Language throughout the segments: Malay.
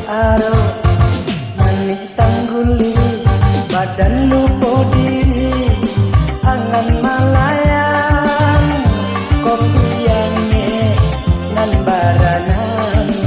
aro manih tangguli badan lupa diri angan malayan kopiannya nan baranami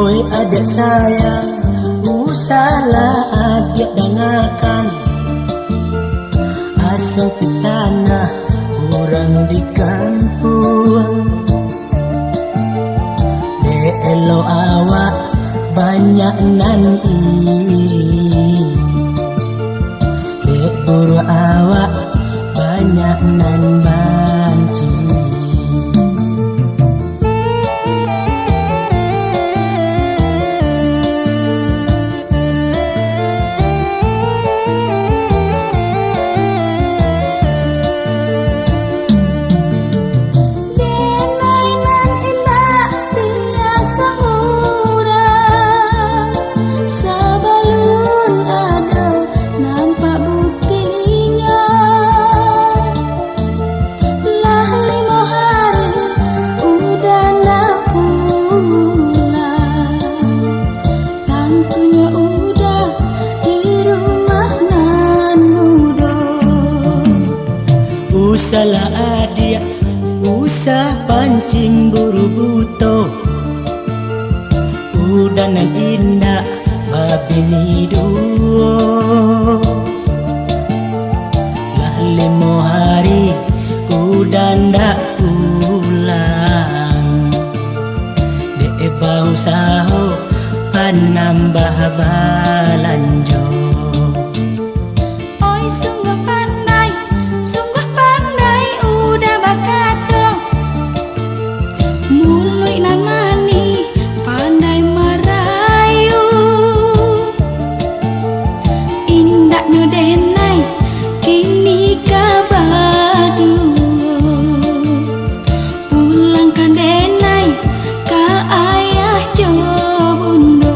Oi adik sayang, usahalah adik dengarkan. Asal ke tanah orang di kampung, elo awak banyak nan iri, buru awak banyak nan banci. Salah adia, usah pancing buru buto, udanan indah babini duo. Lah 5 hari udah ndak pulang, de bau saho panambah balanjo. Oi sungguh pandai udah bakato, mului namani pandai merayu, indaknya denai kini kabadu, pulangkan denai ka ayah jo bundo.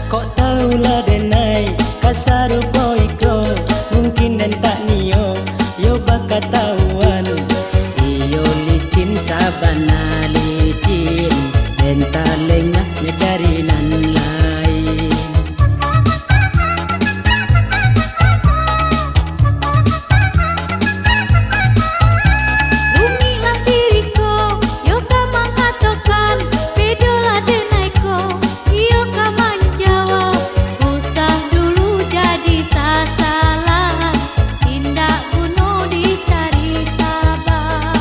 Kok taulah denai kasarupo iko mungkin dan tak nio yo baka tauan iyo licin sabana licin dan talengah nyecari nan lain. Bumi lang diriku, yo ka manghatokan, bedola denaiku, yo ka menjawab. Usah dulu jadi sasaran, tindak bunuh dicari sabar.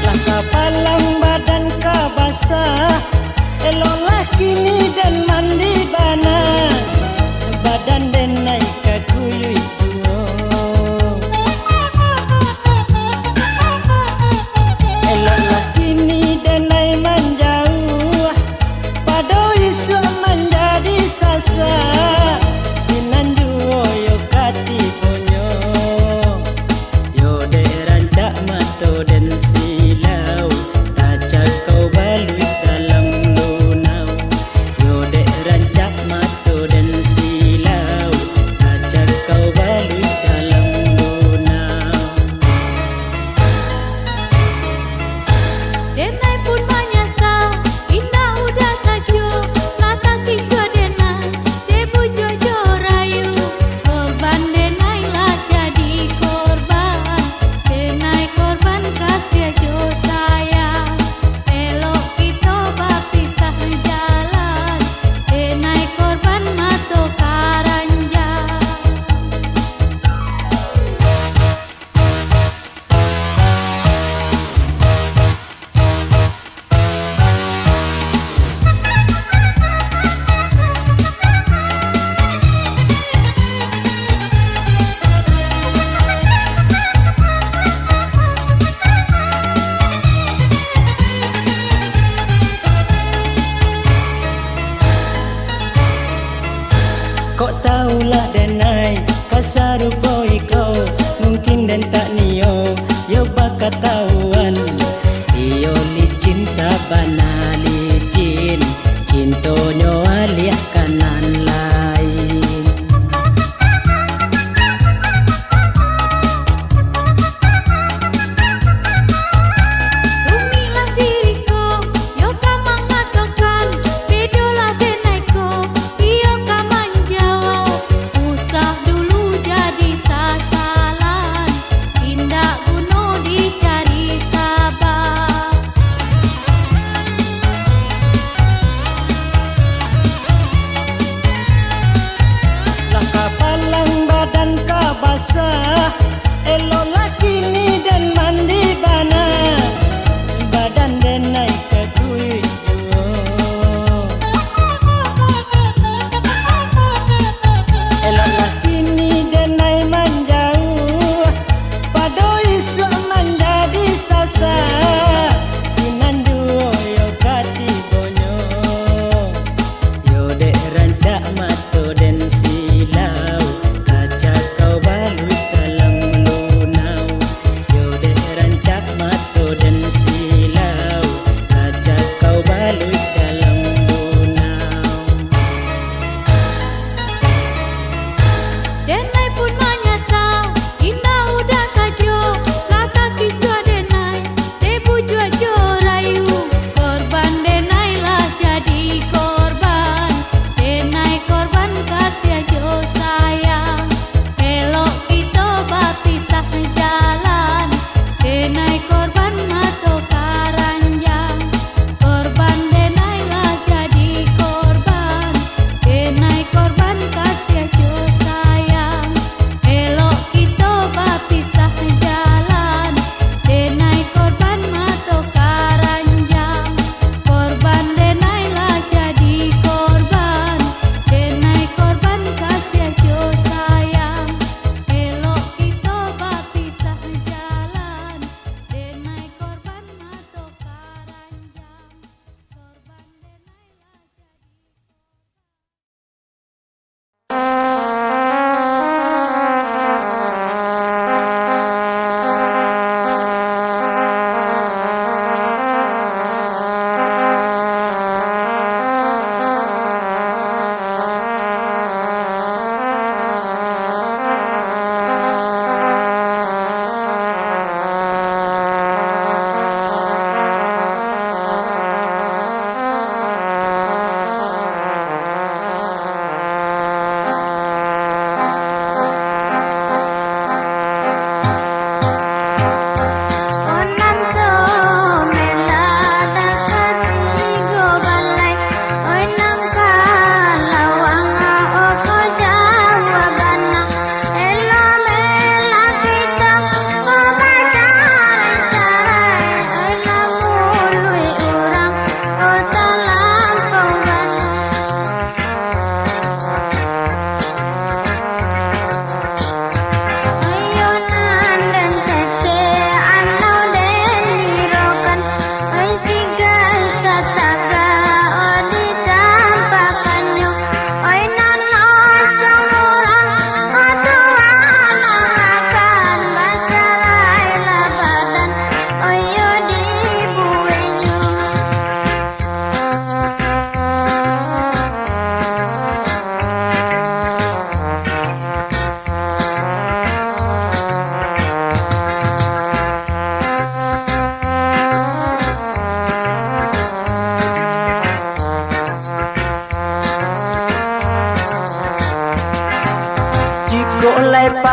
Langkah palang badan ka basah, eloklah kini dan mandi bana. Badan denai ka kuyui tuo, eloklah kini denai menjauh, pado isu menjadi sasa. Sinan juo yo kati ponyo, yo de rancak mato dan silau, tacak kau balui dalam lunau. Yo de rancak mato dan silau, tacak kau balui dalam lunau. Denai pun menyesal, indah udah saja, lata kinjo denai, debu jojo rayu. Korban denai lah jadi korban, denai korban kasih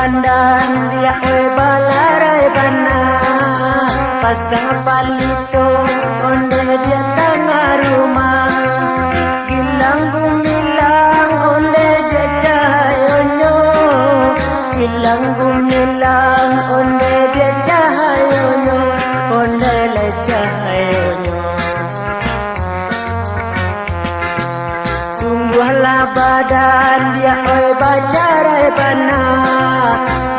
pandan dia oi balarai bana pasang palito onde dia tengah rumah gilang gumilang onde dia cahayonyo gilang gumilang onde dia cahayonyo onde le cahayonyo sungguhlah badan dia oi bacarai bana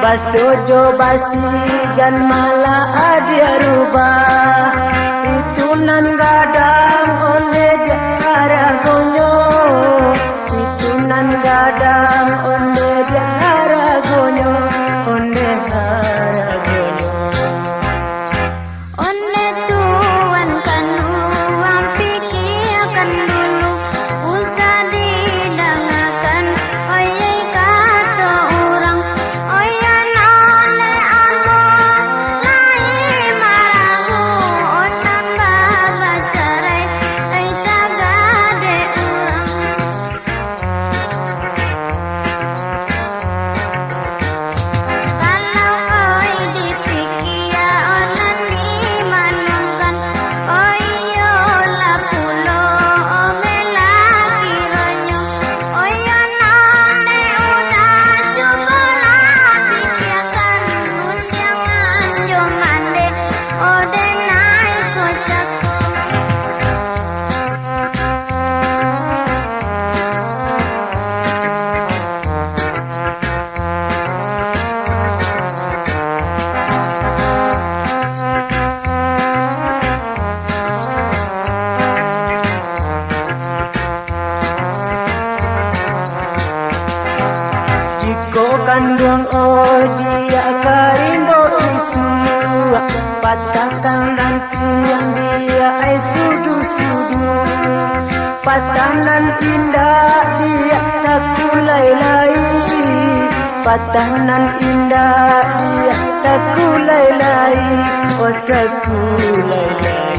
basojo basi jan malah dia rubah itu nan gadang onde dia haragonyo itu nan gadang onde dia haragonyo onde haragonyo Onde tuan kanuang pikirkan dulu usah didengarkan oyai kata orang oyan oleh Allah lain maragu onang baba cerai tagade orang kalau oi dipikir onan ni manungkan oyo la pulo omela kironyo oyo nane udah cukup lah pikirkan undangan jomande ode naik kocakku jiko kandung oh dia karindo isu patahkan nanti yang dia ai sudu-sudu patanan indah dia tak kulai-lai patanan indah dia tak kulai-lai oh tak kulai-lai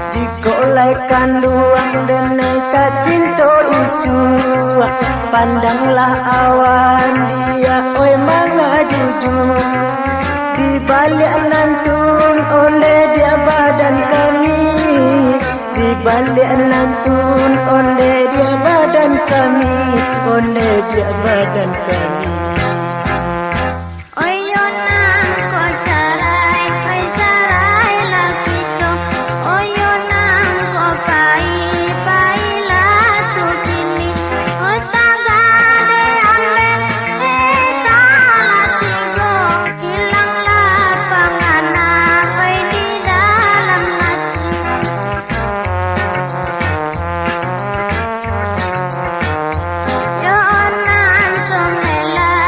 jiko lai kanduang denai tak cinta isu pandanglah awan dia oi manga jujur di balik lantun oleh dia badan kami di balik lantun oleh dia badan kami oleh dia badan kami oyo nang ko carai lagi to oyo nang ko pai lah tu kini tagade ambe talatigo hilanglah pangana oi di dalam hati yo nan to mela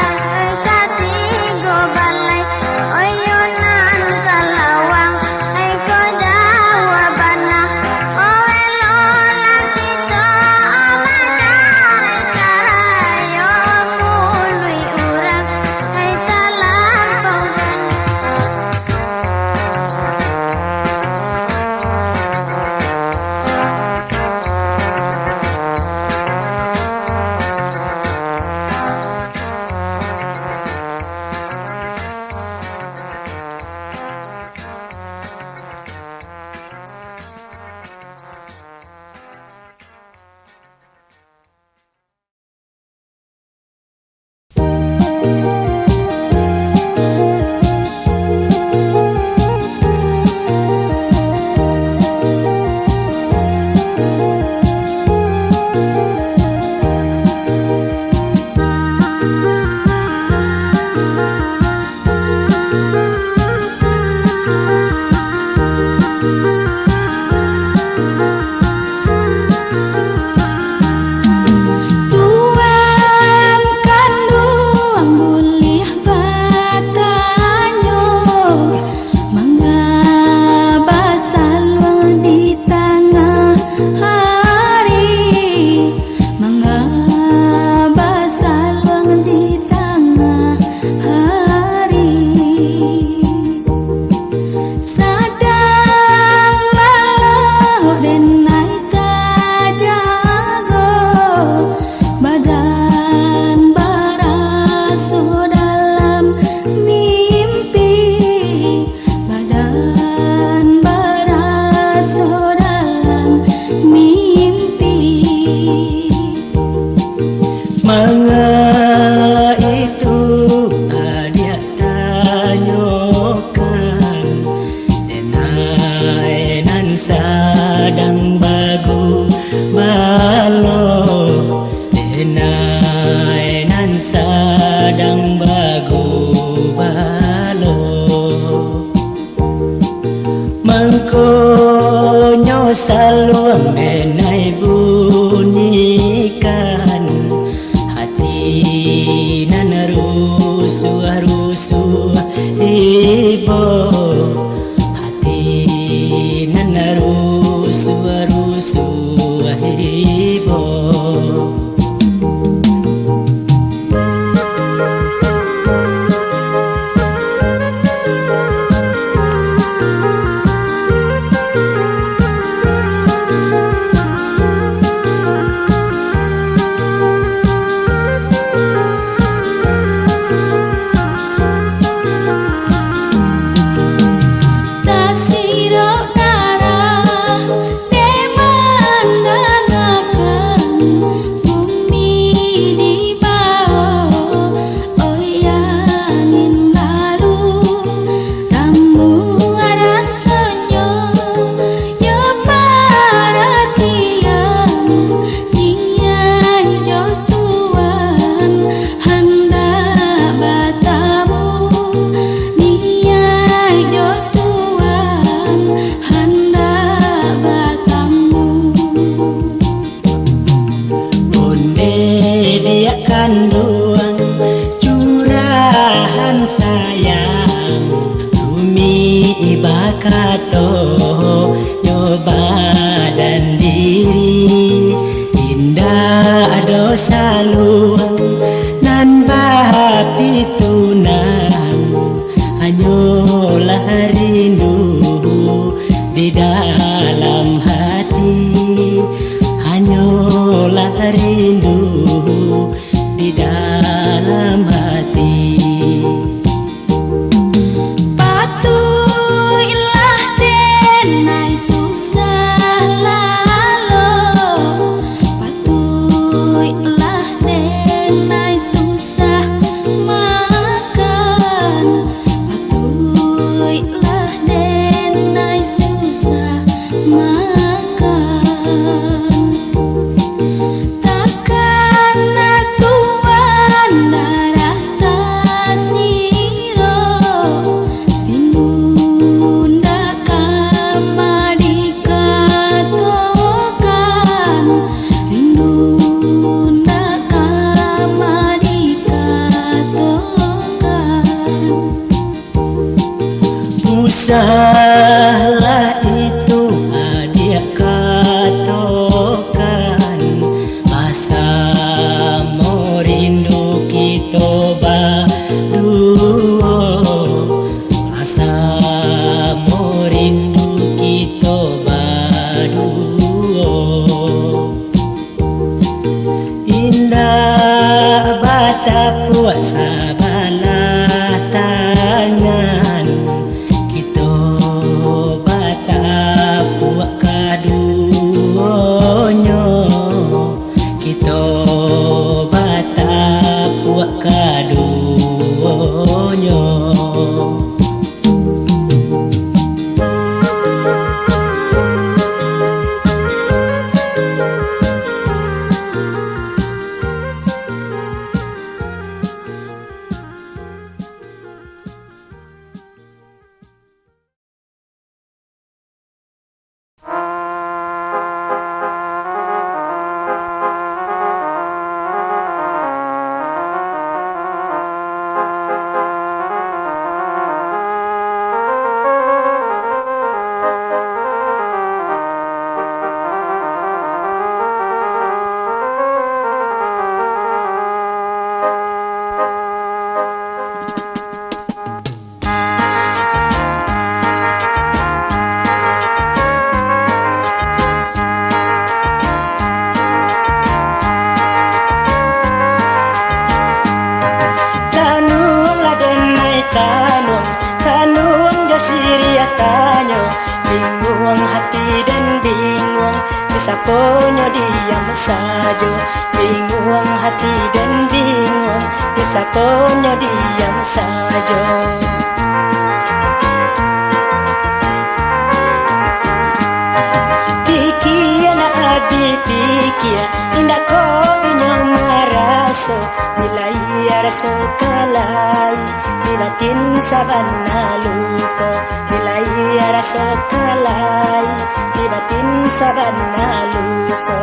rusuh ibo hati nana rusuh ibo. Kandung curahan sayang Rumi bakato nyoba dan diri indah dosa luang nan bahapi tunan hanyalah rindu di dalam hati hanyalah rindu di dalam hati. Patuhilah denai susah lalu, patuhilah denai susah makan, patuhilah denai susah makan. Salah itu dia katakan masa mau rindu kita berdua masa mau rindu kita berdua indah bata puasa balah tangan bingung hati dan bingung disaponyo diam saja bingung hati dan bingung disaponyo diam saja pikir nak adi pikir indah kau inyong maraso nilai rasa kalai nilatin sabana lupa nilai rasa kalai nilatin sabana lupa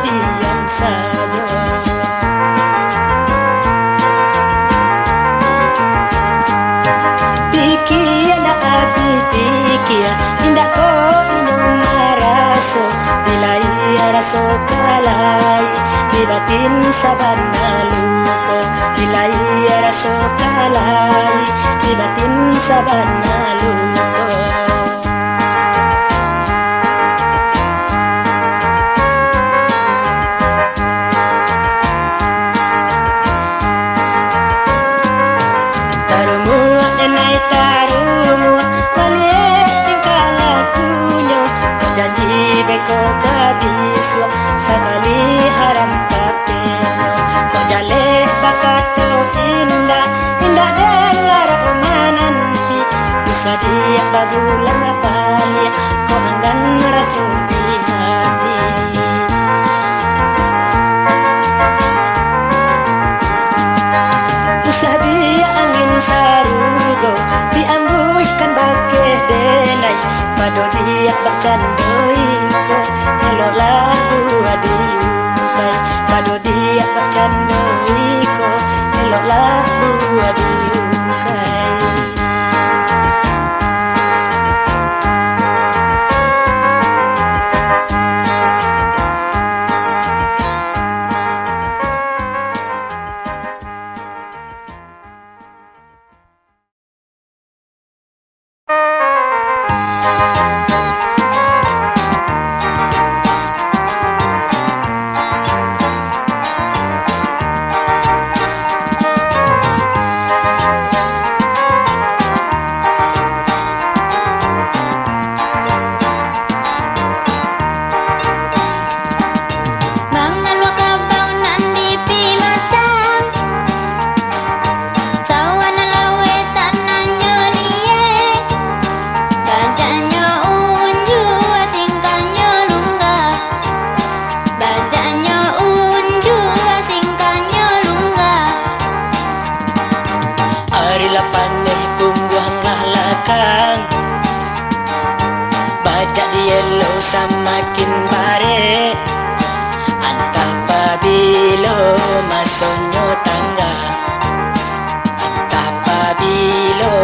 diam saja. Pikir nak abi pikir indah ko inong maraso bila ia raso kalai di batin saban naluko bila ia raso kalai di batin saban naluko. Tarumua denai tarumua balik tingkah lakunya kau janji beko kabiswa sekali haram kapenya kau jale bakato indah indah delar nanti bisa dia bagula balik kau anggan rasul di hati. Usah dia angin sarugo diambuikan bakeh denai pado dia bacandoiko eloklah buah diukai pado dia bacandoiko eloklah buah diukai. Bajak dielo samakin bare antah pabilo masonyo tangga antah pabilo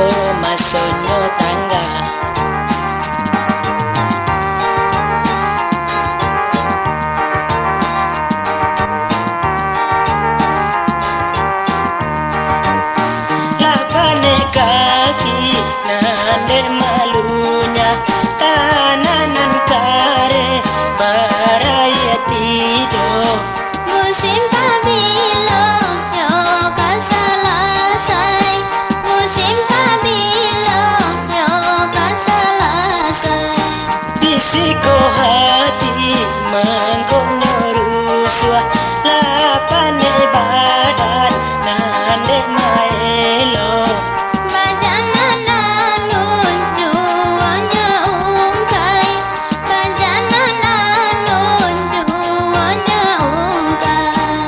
masonyo tangga. Lakane kaki nande malunya tananan kare baraya tido Musim pabilo yo kasalasai Musim pabilo yo kasalasai bisiko hati mangkonyo rusua lakane badan nande maelo Bajana nunju onya ungkai Bajana nunju onya ungkai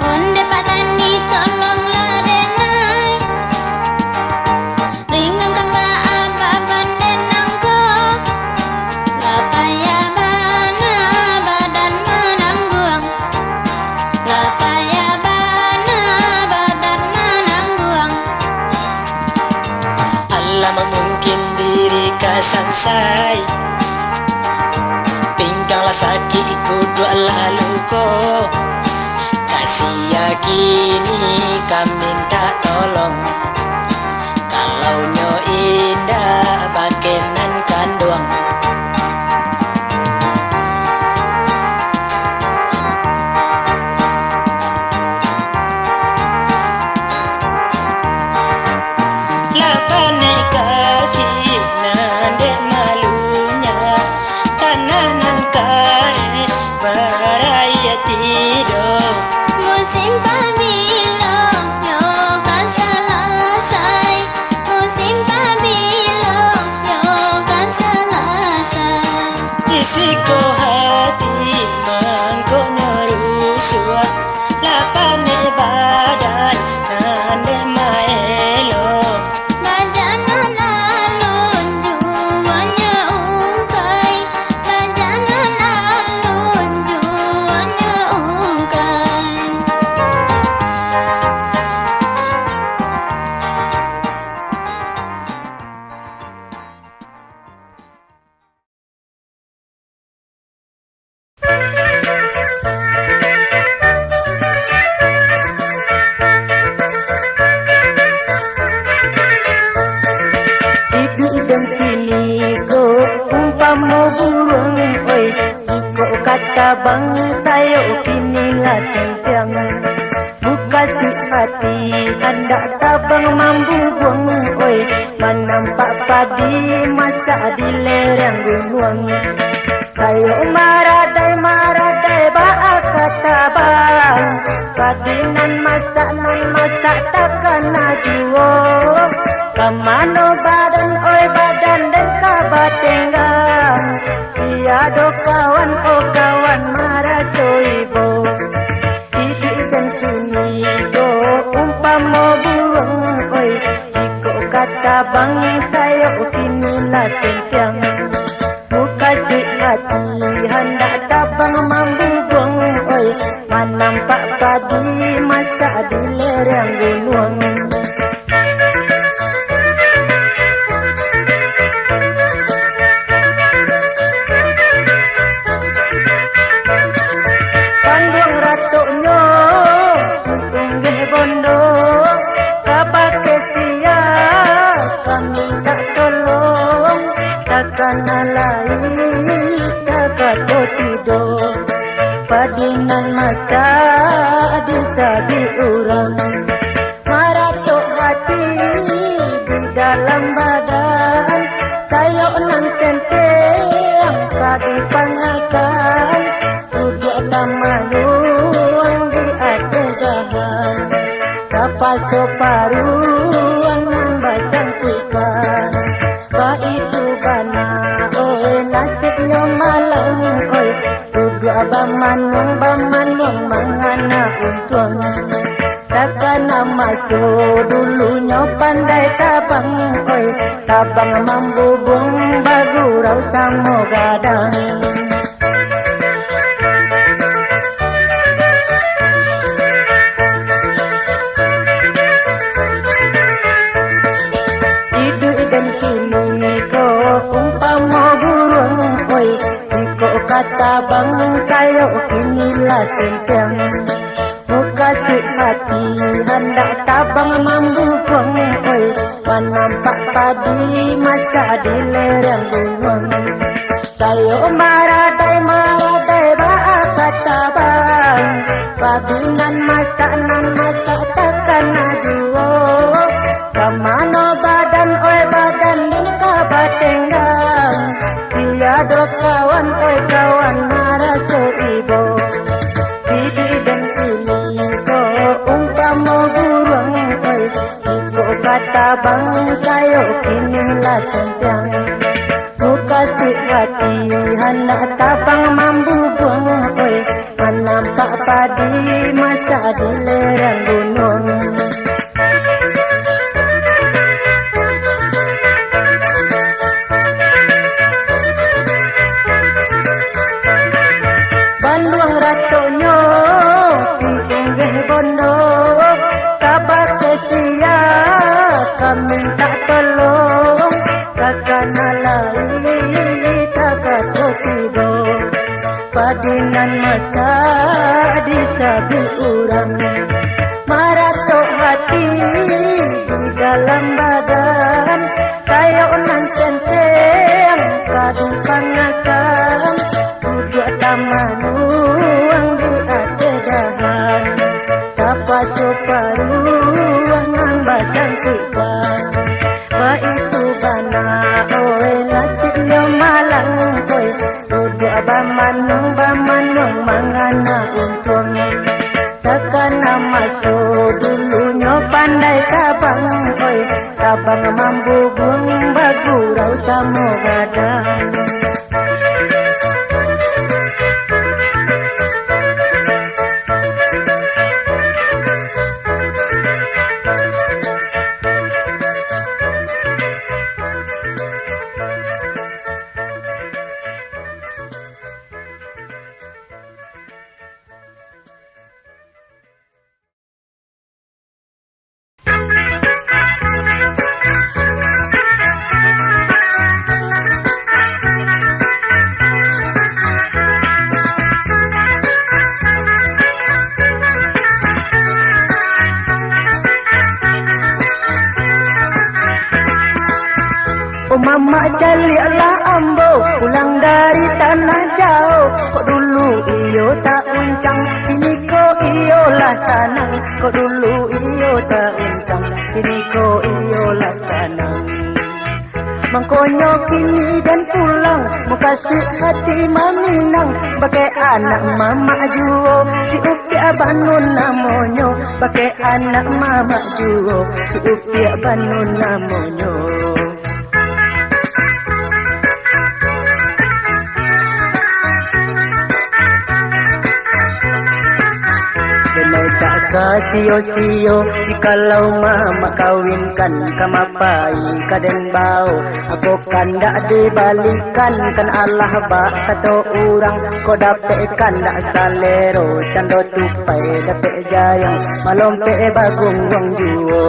Onde patani tolong ladenai Ringan kamba ababan denangko Lapaya bana badan manangguang Lapaya bana badan manangguang Allah memungkin diri kasansai pingkanglah sakit kudu lalu ko kasih yakini kami minta tolong kalau nyo indah bakenan kanduang. Lapane kaki nande malunya tananan kare baraya tido Musim pabilo yo kasalasai tabang sayo kinilah sentiang. Buka si hati hendak tabang mambu buang. Oi menampak padi masak di lereng gunung. Sayo maradai baak kata bang. Padi nan masak takkan najuo. Kamano badan oi badan dan kabatenggang. Tiado kawan oh kawan marasoibo. Hidup dan kini do umpama burung oi. Jiko kata bang sayo kinilah sentiang. Buka si hati hendak tabang mambu buang oi. Menampak padi masak di lereng gunung. Panduang ratonyo si unggih bondo. Kabake sia kami tak tolong. Takkan alai takkan tidur. Padinan masa disabi orang. Maratok hati di dalam badan. Sayo nan senteng padi pangakan. Duduk tamanuang di adegahan. Kapaso paruang nan basang ikan. Ba itu bana oi nasibnya malang oi. Bamanong mangana untung. Takkan masuk dulunya pandai tabang oi. Tabang mambubung bagurau samo gadang. Hidup dan kini ko umpama burung oi. Kata bang sayo kinilah sentiang. Buka si hati hendak tabang mambu buang oi. Menampak padi masak di lereng gunung. Sayo maradai baak kata bang. Padi nan masak takkan najuo. Kamano badan oi badan din kabatenggang. Tiado kawan oi kawan marasoibo. Hidup dan kini ko umpama burung oi. Iko kata bang sayo kinilah sentiang. Buka si hati hendak tabang mambu buang oi. Menampak padi masak di lereng gunung. Panduang ratonyo si unggih bondo. Kabake sia kami tak tolong. Takkan alai takkan tidur. Padinan masak disabi orang. Maratok hati di dalam badan. Sayo nan senteng padi pangakan. Duduk tamanuang di adegahan. Kapaso paruang nang basang ikan. Ba itu bana oi nasibnya malang oi. Duduk bamanong mangana untung. Takkan masuk dulunya pandai tabang oi. Tabang mambu buang bagurau samo gadang. mama calilah ambo pulang dari tanah jauh. Kok dulu iyo tak uncang, kini kok iyo lah sanang. Kok dulu iyo tak uncang, kini kok iyo lah sanang. Mangkonyo kini dan pulang, mau kasih hati maminang. Bagai anak mama juo, si upi abanun namonyo. Bagai anak mama juo, si upi abanun namonyo. Denai tak kasio-sio, jikalau mama kawinkan kamapai kaden bau. Aku kan dak dibalikan, kan Allah bak kato urang. Ko dapet kan dak salero, cando tupai dapet jayang. Malompe bagung wang juo.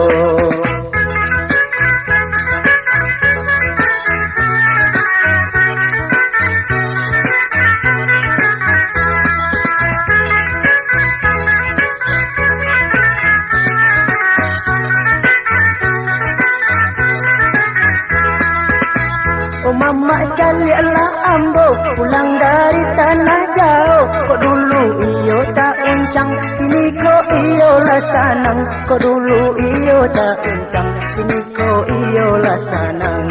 Oh mama calilah ambo pulang dari tanah jauh. Kok dulu iyo tak uncang, kini kok iyo lah sanang. Kok dulu iyo tak uncang, kini kok iyo lah sanang.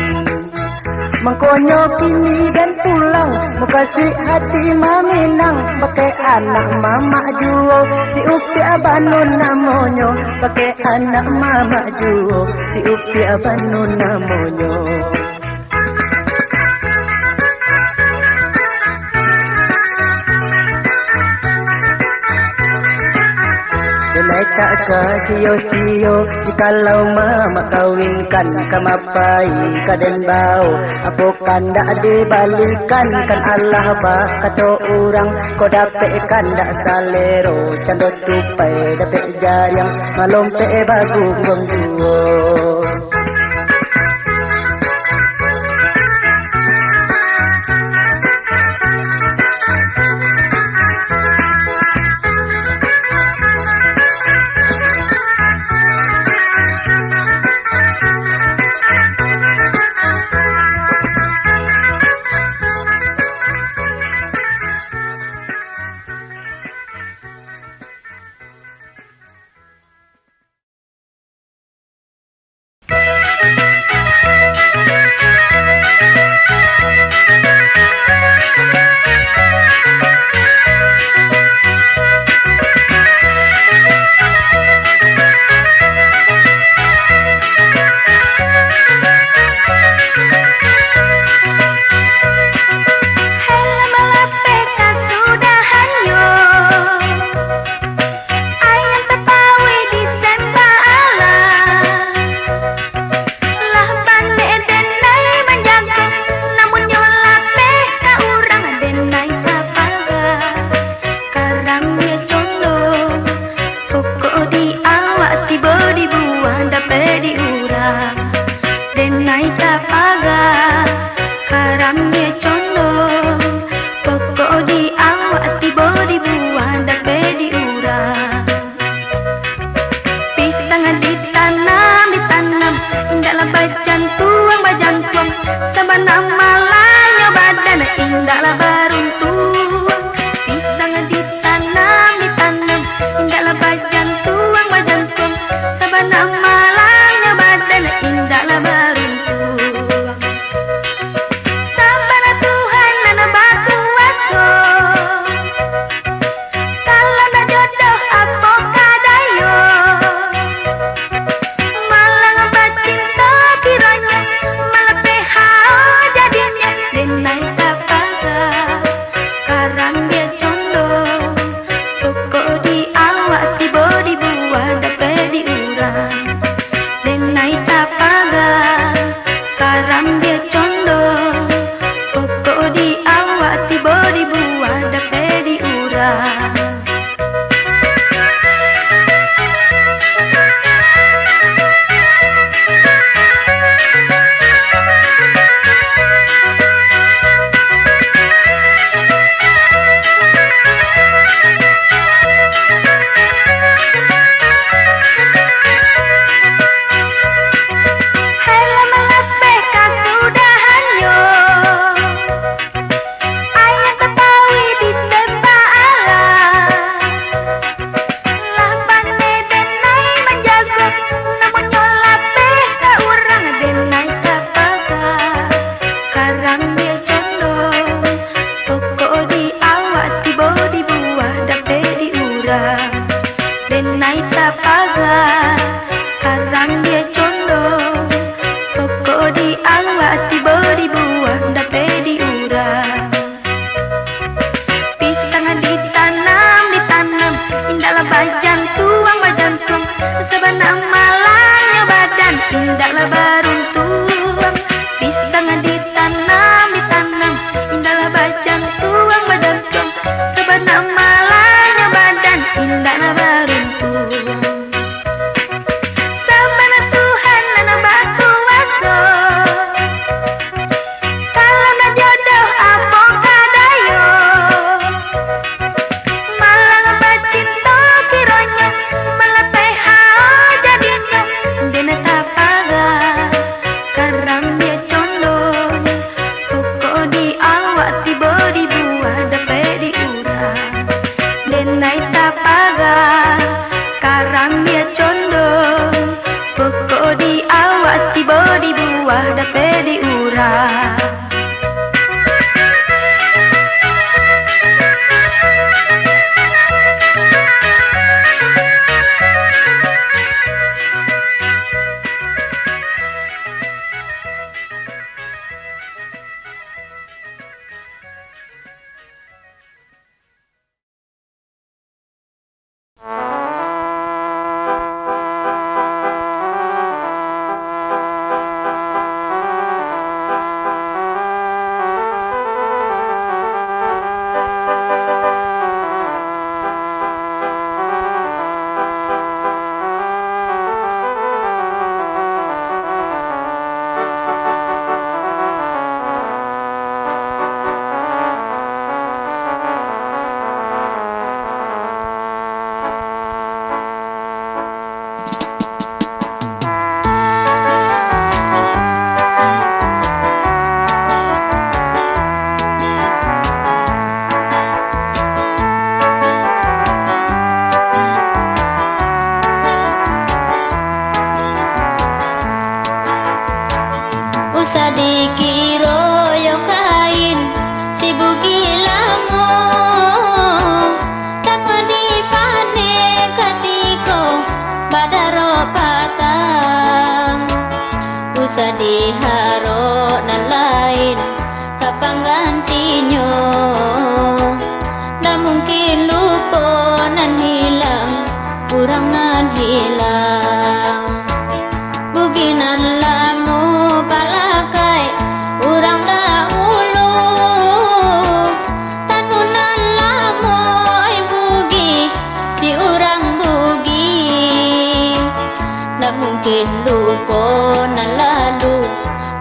Mangkonyo kini dan pulang, mau kasih hati maminang. Pakai anak mama juo, si upi abanun namonyo. Pakai anak mama juo, si upi abanun namonyo. Denai tak kasio-sio, jikalau mama kawinkan kamapai kaden bau. Apo kan dak dibalikan, kan Allah bak kato urang. Ko dapet kan dak salero, cando tupai dapet jariang. Malompe bagung wang juo. Denai tak pagar luah dape diurang.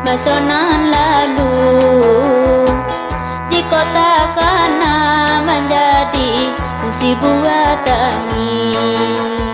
Masonan lalu di kota kana menjadi si buat angin.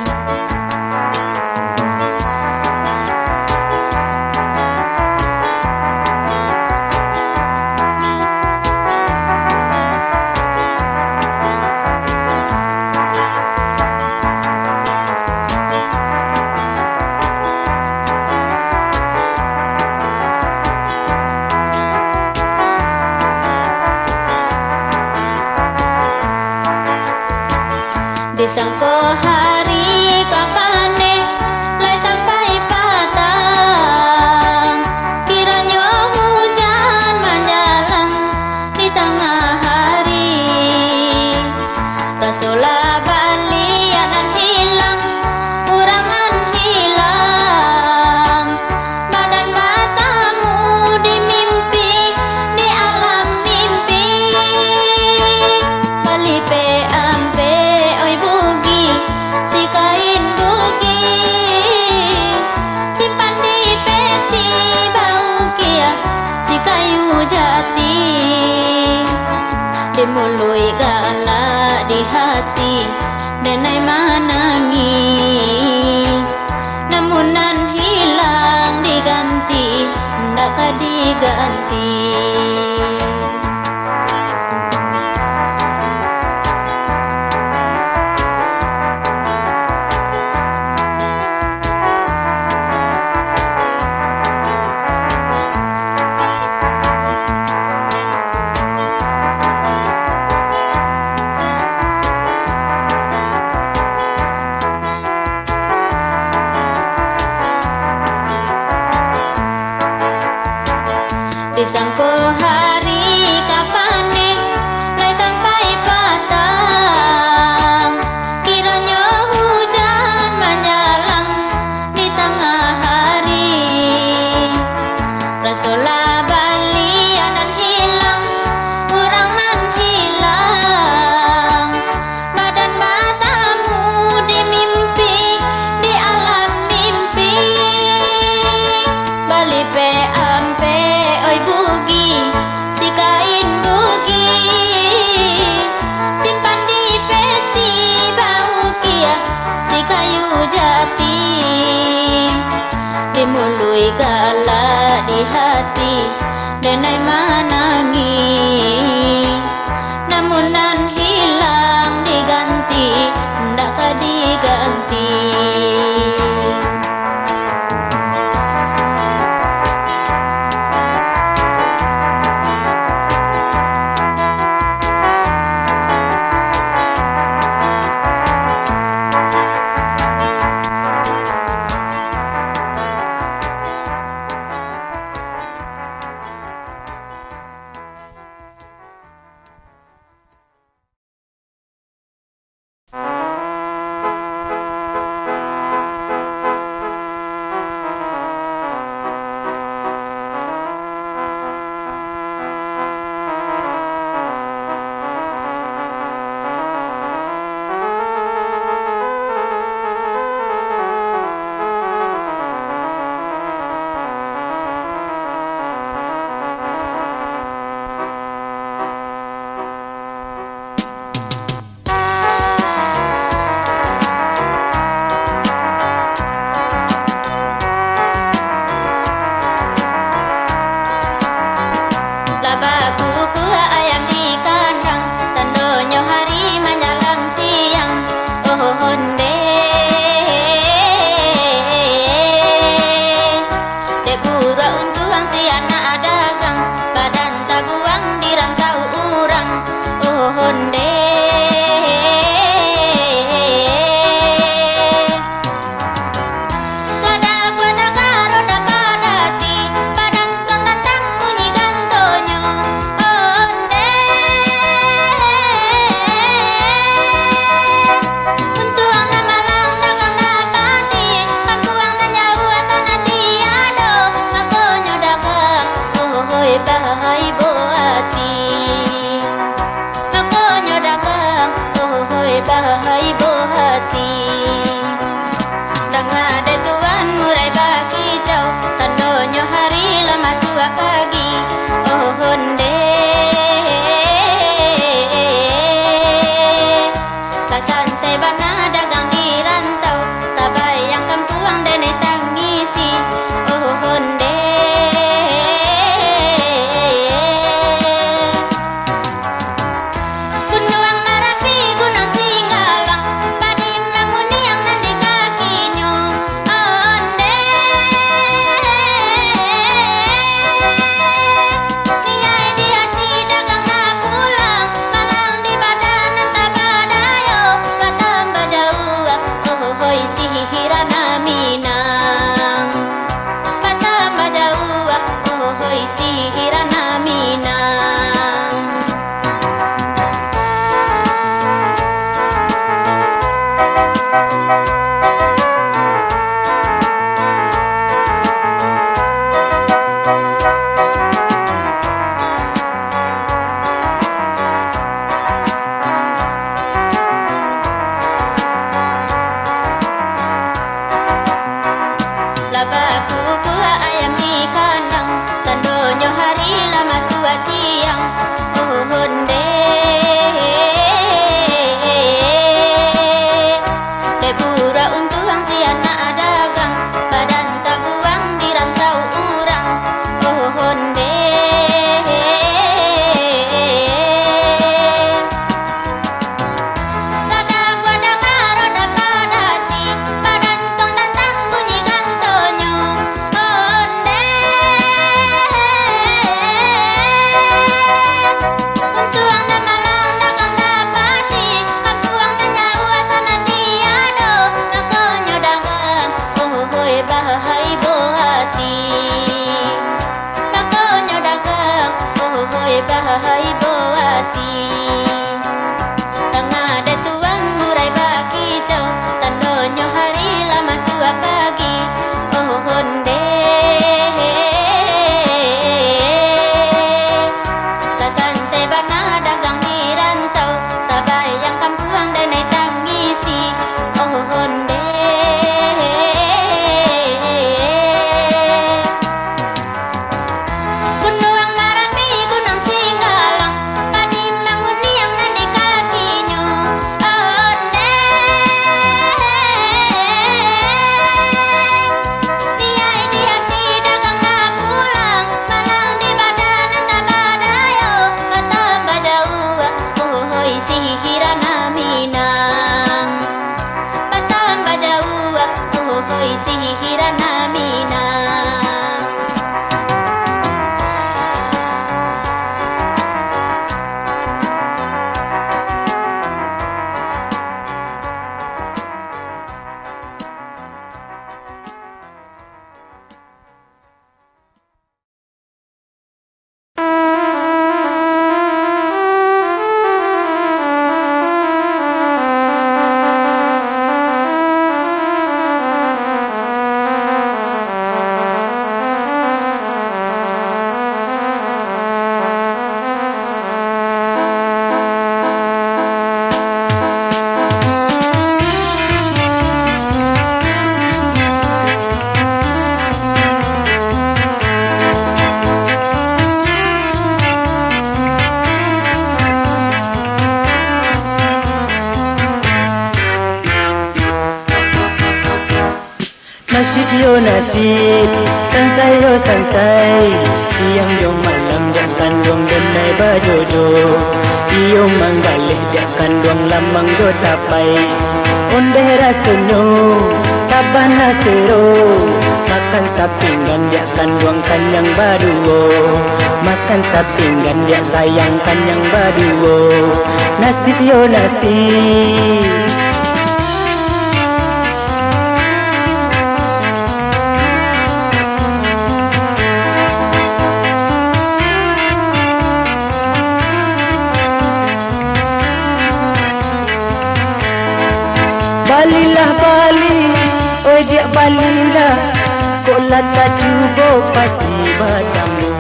Disangko hari kapane lai sampai patang, kiranya hujan menjarang di tengah hari. Rasola balianan hilang, urangan hilang, badan matamu di mimpi, di alam mimpi. Bali pe ampe oi bugi, si kain bugi, simpan di peti bau kia, si kayu jati. Dimului galak di hati, denai manangi, namunan hilang diganti, ndak diganti. Disangko hari kapane lai sampai patang, kiranya hujan menjalang di tengah hari. Rasola balianan hilang, urangan hilang, badan matamu di mimpi, di alam mimpi. Bali pe ampe oi bugi, si kain bugi, simpan di peti bau kia, si kayu jati. Dimului galak di hati, denai manangi, namunan hilang diganti, ndak diganti. bahai boati Makonyo dagang ohoi bahai bohati Dangade tuan murai bagi jauh Tandonyo hari lama sua pagi oh honde Tasan sebana dagang di rantau Tabayang kampuang dene tangisi oh honde Gunung Marapi gunung Singgalang Padi manguniang nandi kakinyo oh honde Niai di hati dagang na pulang Malang di badan tabadayo Katamba jauh oh hoi sihirana minang Katamba jauh oh hoi sihirana minang Labaku buah ayam di kandang Tandonyo hari lama sua siang oh honde Debura untuang si anak dagang Badan tabuang di rantau urang oh honde Dadak wadak karo dapadati Badan tong datang bunyi gantonyo honde Untuang na malang dagang dapati Kampuang na nyawa sana tiado Nakonyo dagang oh hoi bahai bohati Nakonyo dagang oh hoi bahai bohati Tangade tuan murai bagi jauh Tandonyo hari lama sua pagi oh honde Tasan sebana dagang di rantau Tabayang kampuang dene tangisi oh honde Gunung Marapi gunung Singgalang Padi manguniang nandi kakinyo oh honde Niai di hati dagang na pulang Malang di badan tabadayo Katamba jauh oh hoi sihirana minang Katamba jauh oh hoi sihirana minang Nasib yo nasib, sansai yo sansai. Siang yo malam dia kandung denai bajojo. Iyo manggalih dia kandung lamang do tapai. Onde rasunyo, sabana sero. Makan sapinggan dia kandung kanyang baduo. Makan sapinggan dia sayang kanyang baduo. Nasib yo nasib. Balilah bali, oi dia balilah. Kok lata cubo pasti bertemu.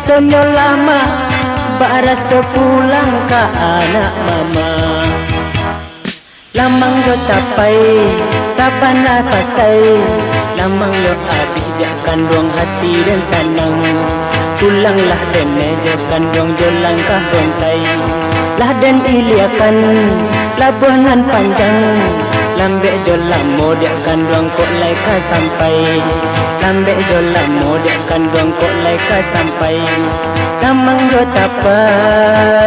sonyo lama barasa pulang ke anak mama. Lamang yo tapai sabana pasai, lamang yo abis dak kandung hati dan sanang. Pulanglah dan meja kandung jo langkah gontai, lah dan iliakan labuhan panjang. Lambek jo lamo dak kandung kok laika sampai, lambek jo lamo dak kandung kok laika sampai. Lamang yo tapai